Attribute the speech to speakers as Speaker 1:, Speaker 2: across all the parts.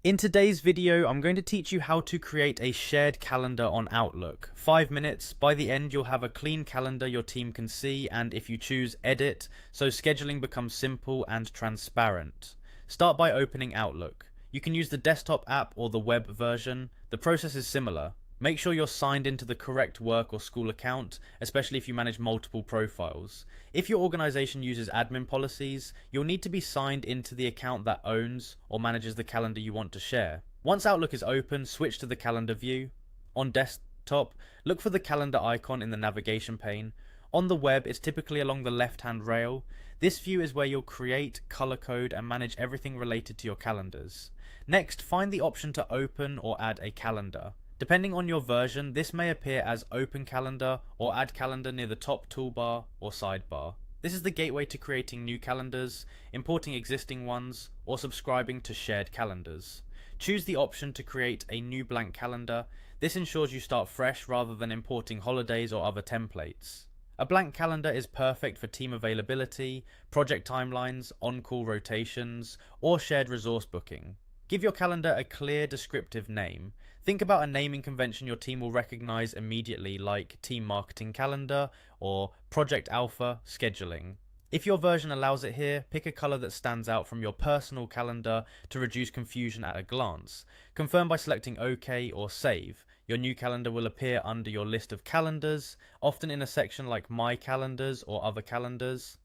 Speaker 1: In today's video, I'm going to teach you how to create a shared calendar on Outlook. 5 minutes, by the end you'll have a clean calendar your team can see, and if you choose edit, so scheduling becomes simple and transparent. Start by opening Outlook. You can use the desktop app or the web version. The process is similar. Make sure you're signed into the correct work or school account, especially if you manage multiple profiles. If your organization uses admin policies, you'll need to be signed into the account that owns or manages the calendar you want to share. Once Outlook is open, switch to the calendar view. On desktop, look for the calendar icon in the navigation pane. On the web, it's typically along the left-hand rail. This view is where you'll create, color code, and manage everything related to your calendars. Next, find the option to open or add a calendar. Depending on your version, this may appear as Open Calendar or Add Calendar near the top toolbar or sidebar. This is the gateway to creating new calendars, importing existing ones, or subscribing to shared calendars. Choose the option to create a new blank calendar. This ensures you start fresh rather than importing holidays or other templates. A blank calendar is perfect for team availability, project timelines, on-call rotations, or shared resource booking. Give your calendar a clear, descriptive name. Think about a naming convention your team will recognize immediately, like Team Marketing Calendar or Project Alpha Scheduling. If your version allows it here, pick a color that stands out from your personal calendar to reduce confusion at a glance. Confirm by selecting OK or Save. Your new calendar will appear under your list of calendars, often in a section like My Calendars or Other Calendars.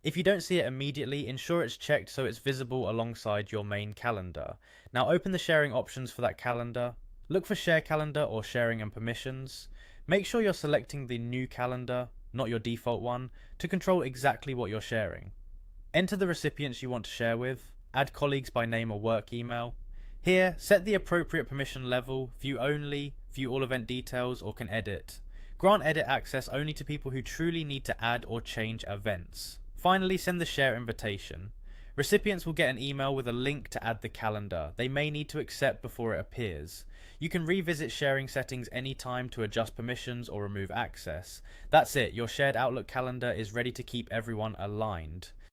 Speaker 1: If you don't see it immediately, ensure it's checked so it's visible alongside your main calendar. Now open the sharing options for that calendar. Look for Share Calendar or Sharing and Permissions. Make sure you're selecting the new calendar, not your default one, to control exactly what you're sharing. Enter the recipients you want to share with. Add colleagues by name or work email. Here, set the appropriate permission level, view only, view all event details, or can edit. Grant edit access only to people who truly need to add or change events. Finally, send the share invitation. Recipients will get an email with a link to add the calendar. They may need to accept before it appears. You can revisit sharing settings anytime to adjust permissions or remove access. That's it, your shared Outlook calendar is ready to keep everyone aligned.